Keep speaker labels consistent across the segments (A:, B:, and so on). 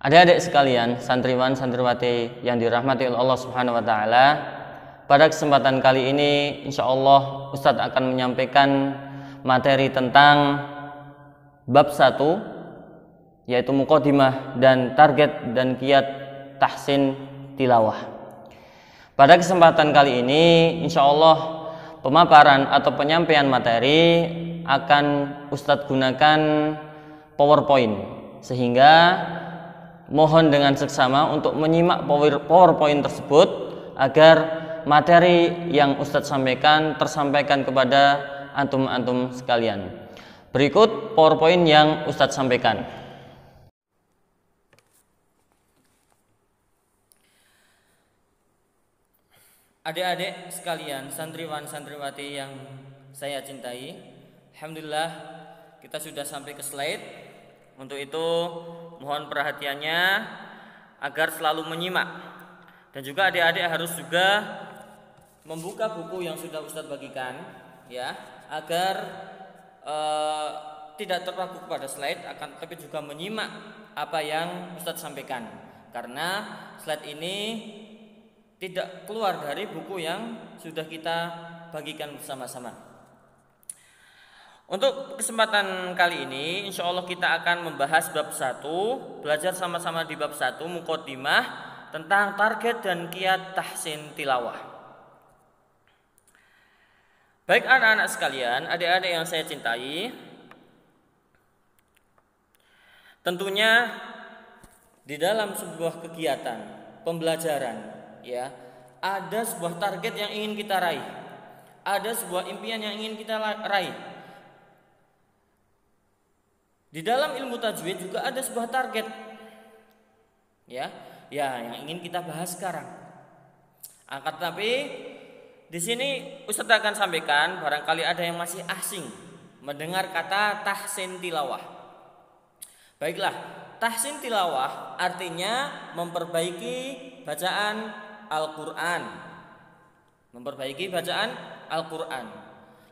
A: Adik-adik sekalian, santriwan santriwati yang dirahmati oleh Allah Subhanahu wa taala, pada kesempatan kali ini insyaallah Ustadz akan menyampaikan materi tentang bab 1, yaitu muqaddimah dan target dan kiat tahsin tilawah. Pada kesempatan kali ini insyaallah pemaparan atau penyampaian materi akan Ustadz gunakan PowerPoint, sehingga mohon dengan seksama untuk menyimak PowerPoint tersebut agar materi yang Ustadz sampaikan tersampaikan kepada antum-antum sekalian. Berikut PowerPoint yang Ustadz sampaikan. Adik-adik sekalian, santriwan santriwati yang saya cintai, alhamdulillah kita sudah sampai ke slide. Untuk itu mohon perhatiannya agar selalu menyimak, dan juga adik-adik harus juga membuka buku yang sudah Ustadz bagikan, ya, agar tidak terpaku pada slide, akan tetapi juga menyimak apa yang Ustadz sampaikan, karena slide ini tidak keluar dari buku yang sudah kita bagikan bersama-sama. Untuk kesempatan kali ini insya Allah kita akan membahas bab 1, belajar sama-sama di bab 1 muqaddimah tentang target dan kiat tahsin tilawah. Baik anak-anak sekalian, adik-adik yang saya cintai, tentunya di dalam sebuah kegiatan pembelajaran, ya, ada sebuah target yang ingin kita raih, ada sebuah impian yang ingin kita raih. Di dalam ilmu tajwid juga ada sebuah target, ya yang ingin kita bahas sekarang. Akan tetapi di sini Ustadz akan sampaikan, barangkali ada yang masih asing mendengar kata tahsin tilawah. Baiklah, tahsin tilawah artinya memperbaiki bacaan Al-Quran, memperbaiki bacaan Al-Quran.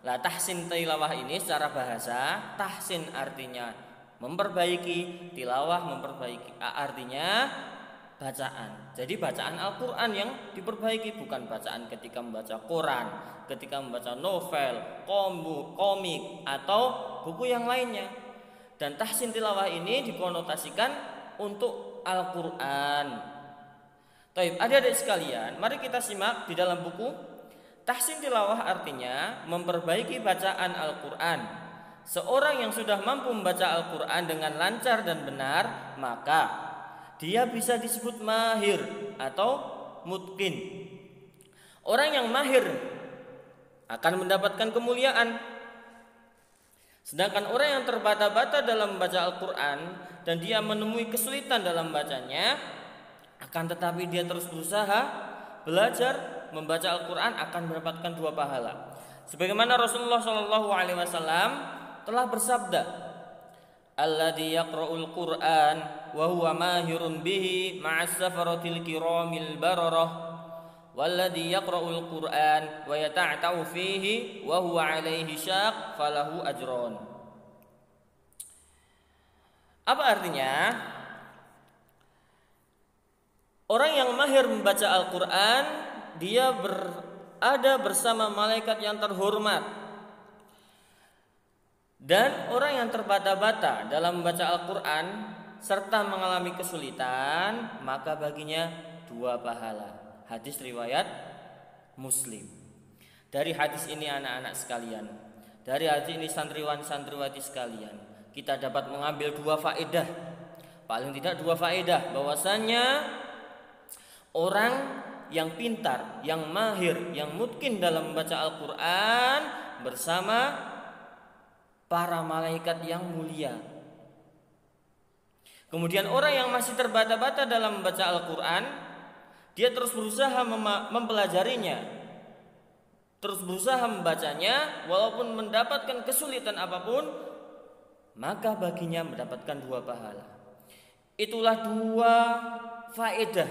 A: Lah, tahsin tilawah ini secara bahasa, tahsin artinya memperbaiki, tilawah memperbaiki, artinya bacaan. Jadi bacaan Al-Quran yang diperbaiki, bukan bacaan ketika membaca Quran, ketika membaca novel, komik, atau buku yang lainnya. Dan tahsin tilawah ini dikonotasikan untuk Al-Quran. Baik, adik-adik sekalian, mari kita simak di dalam buku. Tahsin tilawah artinya memperbaiki bacaan Al-Quran. Seorang yang sudah mampu membaca Al-Quran dengan lancar dan benar, maka dia bisa disebut mahir atau mutqin. Orang yang mahir akan mendapatkan kemuliaan. Sedangkan orang yang terbata-bata dalam membaca Al-Quran dan dia menemui kesulitan dalam bacanya, akan tetapi dia terus berusaha belajar membaca Al-Quran, akan mendapatkan 2 pahala. Sebagaimana Rasulullah SAW telah bersabda, alladzi yaqra'ul Qur'an wa huwa mahirun bihi ma'as safaratil kiramil bararah walladzi yaqra'ul Qur'an wa yata'ta'u fihi wa huwa 'alaihi syaq falahu ajron. Apa artinya? Orang yang mahir membaca Al-Quran, dia berada bersama malaikat yang terhormat. Dan orang yang terbata-bata dalam membaca Al-Quran serta mengalami kesulitan, maka baginya 2 pahala. Hadis riwayat Muslim. Dari hadis ini anak-anak sekalian, dari hadis ini santriwan santriwati sekalian, kita dapat mengambil 2 faedah. Paling tidak 2 faedah, bahwasannya orang yang pintar, yang mahir, yang mutqin dalam membaca Al-Quran bersama para malaikat yang mulia. Kemudian orang yang masih terbata-bata dalam membaca Al-Quran, dia terus berusaha mempelajarinya, terus berusaha membacanya, walaupun mendapatkan kesulitan apapun, maka baginya mendapatkan 2 pahala. Itulah 2 faedah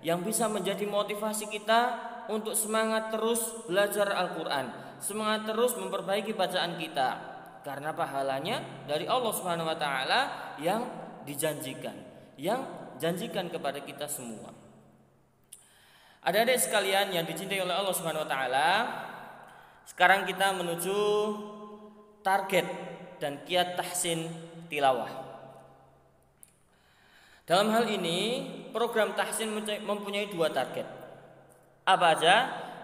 A: yang bisa menjadi motivasi kita untuk semangat terus belajar Al-Quran, semangat terus memperbaiki bacaan kita. Karena pahalanya dari Allah Subhanahu wa taala yang dijanjikan, yang janjikan kepada kita semua. Adik-adik sekalian yang dicintai oleh Allah Subhanahu wa taala, sekarang kita menuju target dan kiat tahsin tilawah. Dalam hal ini, program tahsin mempunyai 2 target. Apa aja?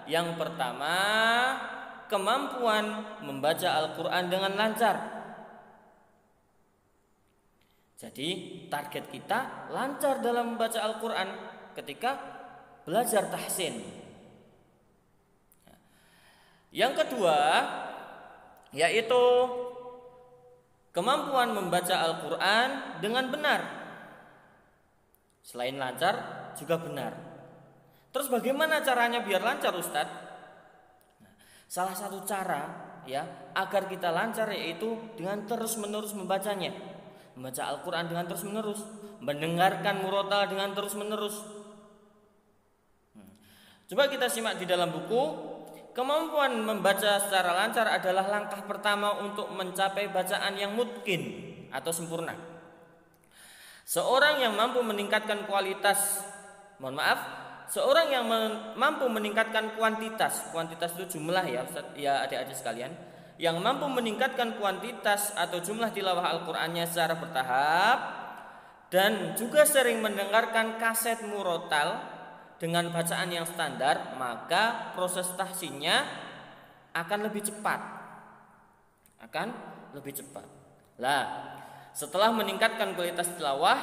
A: Yang pertama, kemampuan membaca Al-Quran dengan lancar. Jadi target kita lancar dalam membaca Al-Quran ketika belajar tahsin. Yang kedua, yaitu kemampuan membaca Al-Quran dengan benar. Selain lancar, juga benar. Terus bagaimana caranya biar lancar, Ustadz? Salah satu cara ya agar kita lancar yaitu dengan terus-menerus membacanya. Membaca Al-Quran dengan terus-menerus, mendengarkan murotal dengan terus-menerus. Coba kita simak di dalam buku. Kemampuan membaca secara lancar adalah langkah pertama untuk mencapai bacaan yang mutqin atau sempurna. Seorang yang mampu meningkatkan seorang yang mampu meningkatkan kuantitas itu jumlah ya Ustaz, ya adik-adik sekalian, yang mampu meningkatkan kuantitas atau jumlah tilawah Al-Qur'annya secara bertahap dan juga sering mendengarkan kaset murotal dengan bacaan yang standar, maka proses tahsinnya akan lebih cepat. Lah, setelah meningkatkan kualitas tilawah,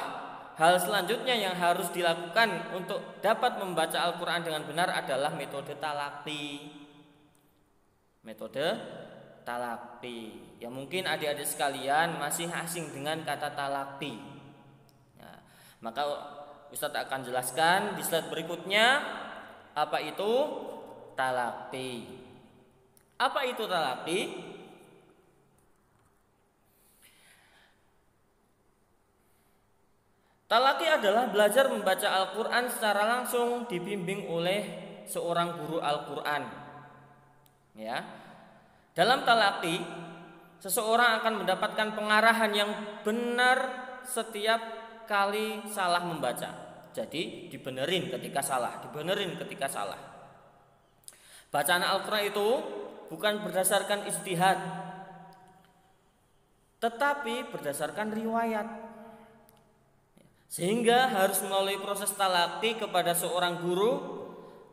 A: hal selanjutnya yang harus dilakukan untuk dapat membaca Al-Quran dengan benar adalah metode talaqi. Ya mungkin adik-adik sekalian masih asing dengan kata talaqi. Nah, maka Ustadz akan jelaskan di slide berikutnya apa itu talaqi. Apa itu talaqi? Talaqi adalah belajar membaca Al-Quran secara langsung dibimbing oleh seorang guru Al-Quran. Ya, dalam talaqi seseorang akan mendapatkan pengarahan yang benar setiap kali salah membaca. Jadi dibenerin ketika salah. Bacaan Al-Quran itu bukan berdasarkan ijtihad, tetapi berdasarkan riwayat. Sehingga harus melalui proses talaqi kepada seorang guru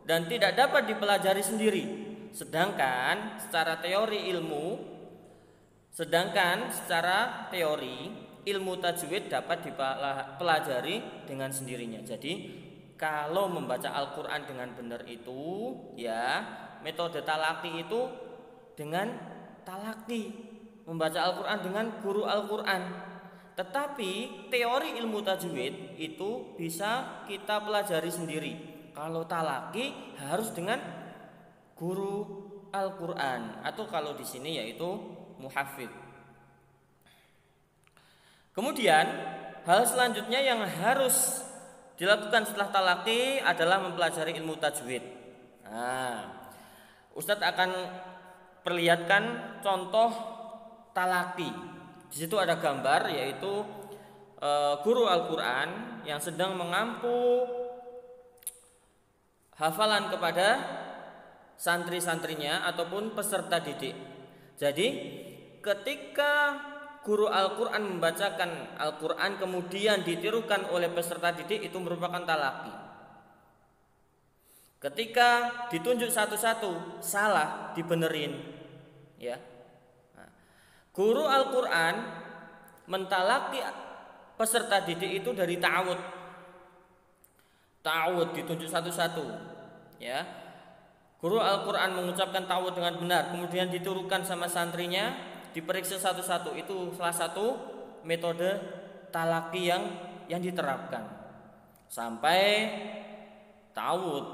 A: dan tidak dapat dipelajari sendiri. Sedangkan secara teori ilmu tajwid dapat dipelajari dengan sendirinya. Jadi kalau membaca Al-Quran dengan benar itu ya metode talaqi itu dengan talaqi, membaca Al-Quran dengan guru Al-Quran. Tetapi teori ilmu tajwid itu bisa kita pelajari sendiri. Kalau talaqi harus dengan guru Al-Quran atau kalau di sini yaitu muhafidz. Kemudian hal selanjutnya yang harus dilakukan setelah talaqi adalah mempelajari ilmu tajwid. Nah, Ustadz akan perlihatkan contoh talaqi. Di situ ada gambar yaitu guru Al-Quran yang sedang mengampu hafalan kepada santri-santrinya ataupun peserta didik. Jadi ketika guru Al-Quran membacakan Al-Quran kemudian ditirukan oleh peserta didik, itu merupakan talaqi. Ketika ditunjuk satu-satu salah dibenerin ya. Nah, guru Al-Quran mentalaqi peserta didik itu dari ta'awud ditunjuk satu-satu ya. Guru Al-Quran mengucapkan ta'awud dengan benar, kemudian ditirukan sama santrinya, diperiksa satu-satu. Itu salah satu metode talaqi yang diterapkan sampai ta'awud,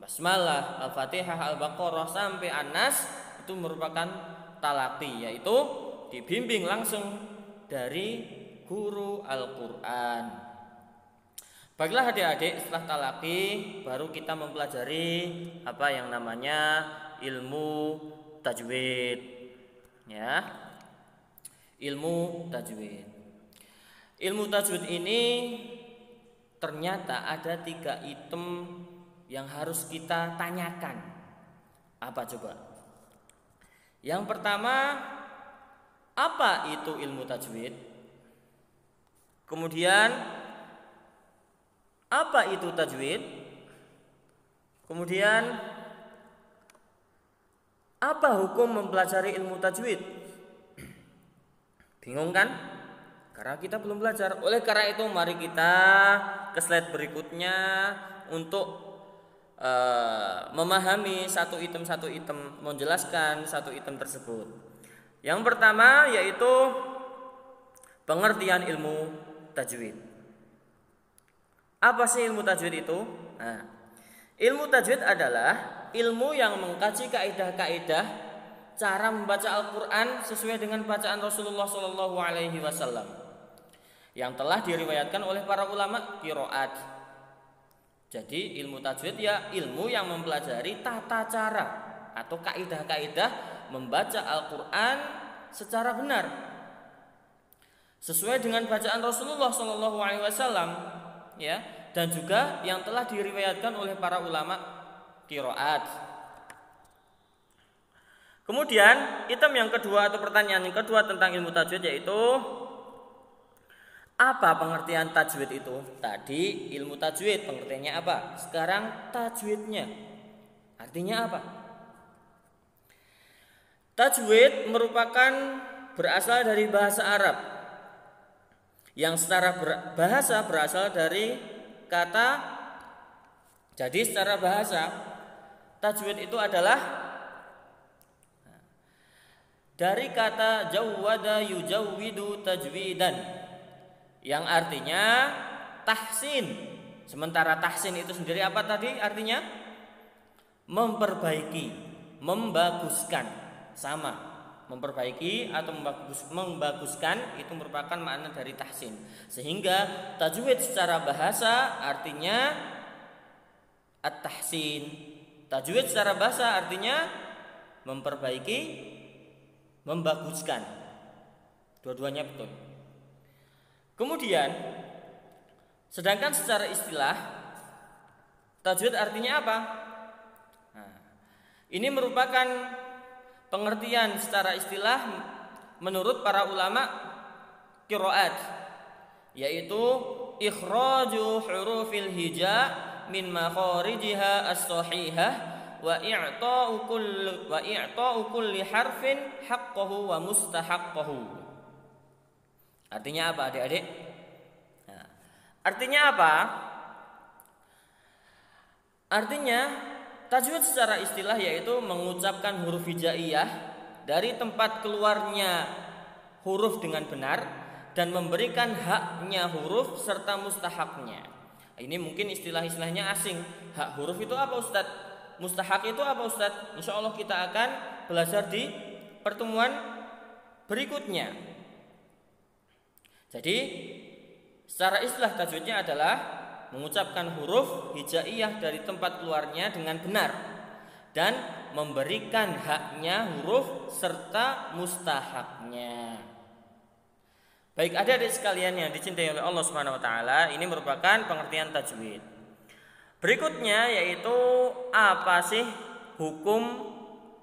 A: basmalah, Al-Fatihah, Al-Baqarah sampai An-Nas. Itu merupakan talaqi, yaitu dibimbing langsung dari guru Al-Quran. Baiklah adik-adik, setelah talaqi baru kita mempelajari apa yang namanya ilmu tajwid. Ya. Ilmu tajwid. Ilmu tajwid ini ternyata ada 3 item yang harus kita tanyakan. Apa coba? Yang pertama, apa itu ilmu tajwid? Kemudian, apa itu tajwid? Kemudian, apa hukum mempelajari ilmu tajwid? Bingung kan? Karena kita belum belajar. Oleh karena itu mari kita ke slide berikutnya untuk memahami satu item, menjelaskan satu item tersebut. Yang pertama yaitu pengertian ilmu tajwid. Apa sih ilmu tajwid itu? Nah, ilmu tajwid adalah ilmu yang mengkaji kaidah-kaidah cara membaca Al-Quran sesuai dengan bacaan Rasulullah SAW yang telah diriwayatkan oleh para ulama qiraat. Jadi ilmu tajwid ya ilmu yang mempelajari tata cara atau kaidah-kaidah membaca Al-Quran secara benar sesuai dengan bacaan Rasulullah SAW, ya, dan juga yang telah diriwayatkan oleh para ulama qiraat. Kemudian item yang kedua atau pertanyaan yang kedua tentang ilmu tajwid yaitu apa pengertian tajwid itu? Tadi ilmu tajwid pengertiannya apa? Sekarang tajwidnya artinya apa? Tajwid merupakan berasal dari bahasa Arab yang secara bahasa berasal dari kata. Jadi secara bahasa tajwid itu adalah dari kata jawwada yujawwidu tajwidan yang artinya tahsin. Sementara tahsin itu sendiri apa tadi artinya? Memperbaiki, membaguskan. Sama, memperbaiki atau membaguskan itu merupakan makna dari tahsin. Sehingga tajwid secara bahasa artinya at-tahsin. Tajwid secara bahasa artinya memperbaiki, membaguskan. Dua-duanya betul. Kemudian, sedangkan secara istilah tajwid artinya apa? Nah, ini merupakan pengertian secara istilah menurut para ulama qiraat, yaitu ikhraju hurufil hija min makharijiha as-sahihah wa i'ta'u kulli harfin haqqahu wa mustahaqqahu. Artinya apa adik-adik? Nah, artinya apa? Artinya tajwid secara istilah yaitu mengucapkan huruf hijaiyah dari tempat keluarnya huruf dengan benar dan memberikan haknya huruf serta mustahaknya. Ini mungkin istilah-istilahnya asing. Hak huruf itu apa Ustadz? Mustahak itu apa Ustadz? Insya Allah kita akan belajar di pertemuan berikutnya. Jadi secara istilah tajwidnya adalah mengucapkan huruf hijaiyah dari tempat keluarnya dengan benar dan memberikan haknya huruf serta mustahaknya. Baik adik-adik sekalian yang dicintai oleh Allah Subhanahu wa taala, ini merupakan pengertian tajwid. Berikutnya yaitu apa sih hukum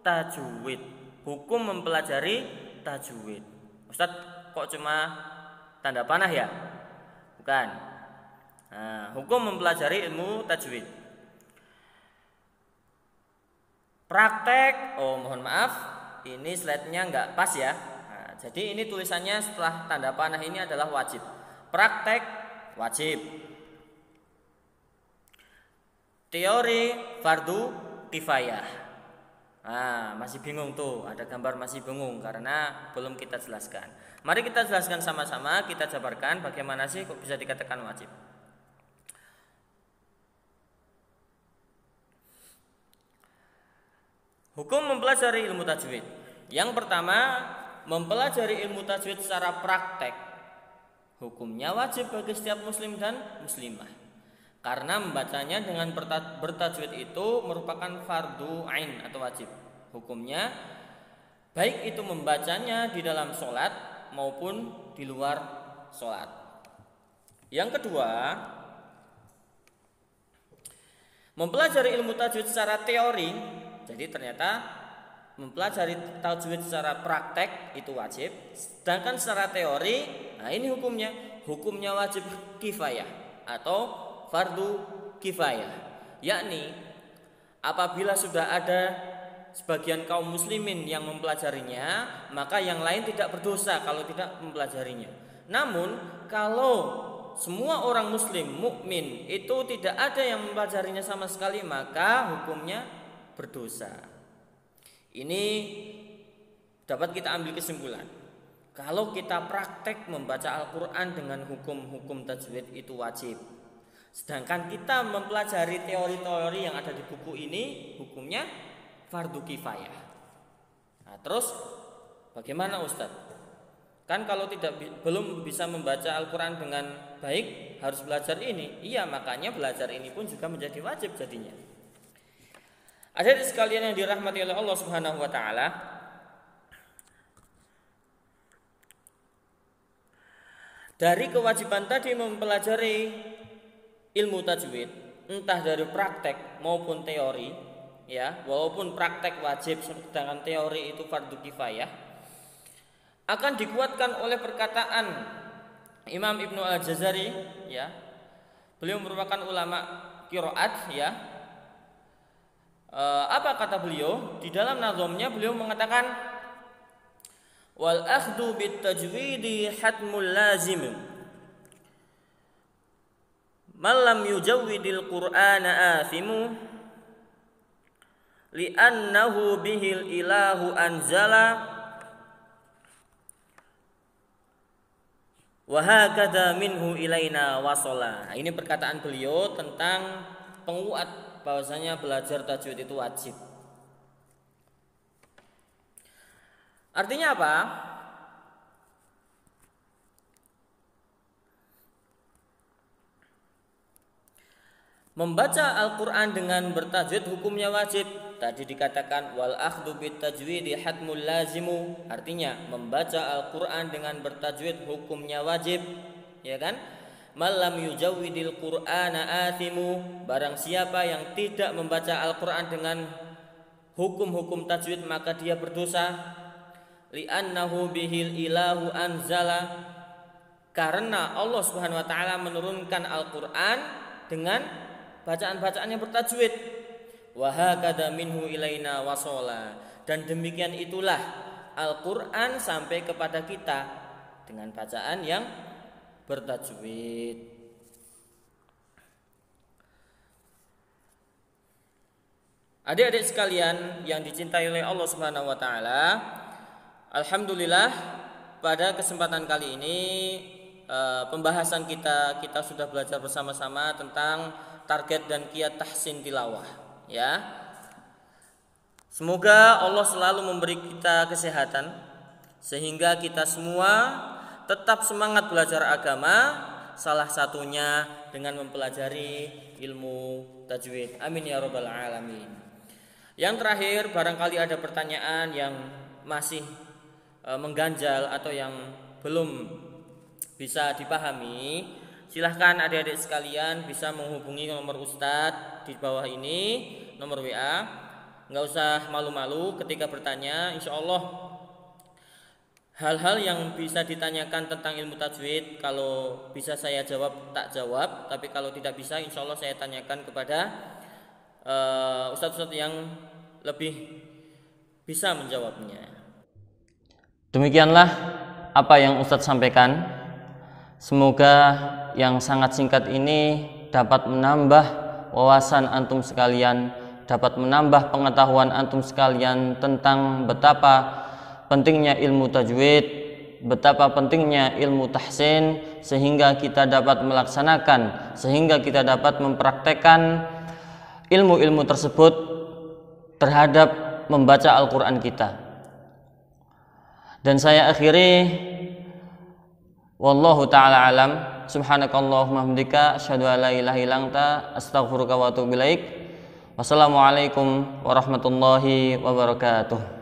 A: tajwid? Hukum mempelajari tajwid. Ustadz kok cuma tanda panah ya? Bukan. Nah, hukum mempelajari ilmu tajwid. Praktek, mohon maaf, ini slide-nya nggak pas ya. Nah, jadi ini tulisannya setelah tanda panah ini adalah wajib. Praktek wajib. Teori fardu kifayah. Nah, masih bingung tuh, ada gambar masih bingung karena belum kita jelaskan. Mari kita jelaskan sama-sama, kita jabarkan bagaimana sih kok bisa dikatakan wajib. Hukum mempelajari ilmu tajwid. Yang pertama, mempelajari ilmu tajwid secara praktek. Hukumnya wajib bagi setiap muslim dan muslimah. Karena membacanya dengan bertajwid itu merupakan fardu ain atau wajib. Hukumnya baik itu membacanya di dalam sholat maupun di luar sholat. Yang kedua, Mempelajari ilmu tajwid secara teori, jadi ternyata mempelajari tajwid secara praktek itu wajib. Sedangkan secara teori, nah ini hukumnya wajib kifayah atau fardu kifayah. Yakni apabila sudah ada sebagian kaum muslimin yang mempelajarinya, maka yang lain tidak berdosa kalau tidak mempelajarinya. Namun kalau semua orang muslim mukmin itu tidak ada yang mempelajarinya sama sekali, maka hukumnya berdosa. Ini dapat kita ambil kesimpulan. Kalau kita praktek membaca Al-Quran dengan hukum-hukum tajwid itu wajib. Sedangkan kita mempelajari teori-teori yang ada di buku ini, hukumnya fardu kifayah. Nah, terus bagaimana Ustadz? Kan kalau belum bisa membaca Al-Quran dengan baik harus belajar ini. Iya, makanya belajar ini pun juga menjadi wajib jadinya. Hadirin sekalian yang dirahmati oleh Allah Subhanahu wa taala, dari kewajiban tadi mempelajari ilmu tajwid, entah dari praktek maupun teori, ya, walaupun praktek wajib sedangkan teori itu fardu kifayah, akan dikuatkan oleh perkataan Imam Ibnu Al-Jazari, ya. Beliau merupakan ulama qiraat, ya. Apa kata beliau? Di dalam nazamnya beliau mengatakan wal akhdhu bit tajwidi hatmul lazim man lam yujawwidil qur'ana athimu li'annahu bihil ilahu anzala wa hakadha minhu ilaina wasala. Ini perkataan beliau tentang penguat bahwasanya belajar tajwid itu wajib. Artinya apa? Membaca Al-Quran dengan bertajwid hukumnya wajib. Tadi dikatakan wal akhdhu bit tajwidi hatmul lazimu. Artinya membaca Al-Quran dengan bertajwid hukumnya wajib, ya kan? Malam yujawwidil Qur'ana athimu. Barang siapa yang tidak membaca Al-Quran dengan hukum-hukum tajwid maka dia berdosa. Li'annahu bihil ilahu anzala. Karena Allah Subhanahu wa taala menurunkan Al-Quran dengan bacaan-bacaan yang bertajwid. Wa hakadha minhu ilaina wasala. Dan demikian itulah Al-Quran sampai kepada kita dengan bacaan yang bertajwid. Adik-adik sekalian yang dicintai oleh Allah Subhanahu wa taala, alhamdulillah pada kesempatan kali ini pembahasan kita sudah belajar bersama-sama tentang target dan kiat tahsin tilawah, ya. Semoga Allah selalu memberi kita kesehatan sehingga kita semua tetap semangat belajar agama, salah satunya dengan mempelajari ilmu tajwid. Amin ya rabbal alamin. Yang terakhir, barangkali ada pertanyaan yang masih mengganjal atau yang belum bisa dipahami, silahkan adik-adik sekalian bisa menghubungi nomor Ustadz di bawah ini, nomor WA. Nggak usah malu-malu ketika bertanya, insya Allah hal-hal yang bisa ditanyakan tentang ilmu tajwid, kalau bisa saya jawab, tak jawab. Tapi kalau tidak bisa, insya Allah saya tanyakan kepada ustadz-ustadz yang lebih bisa menjawabnya. Demikianlah apa yang ustadz sampaikan. Semoga yang sangat singkat ini dapat menambah wawasan antum sekalian, dapat menambah pengetahuan antum sekalian tentang betapa pentingnya ilmu tajwid, betapa pentingnya ilmu tahsin, sehingga kita dapat melaksanakan, sehingga kita dapat mempraktekkan ilmu-ilmu tersebut terhadap membaca Al-Quran kita. Dan saya akhiri, wallahu ta'ala alam, subhanakallahumma hamdika asyhadu an la ilaha illa anta astaghfiruka wa atubu ilaik. Wassalamualaikum warahmatullahi wabarakatuh.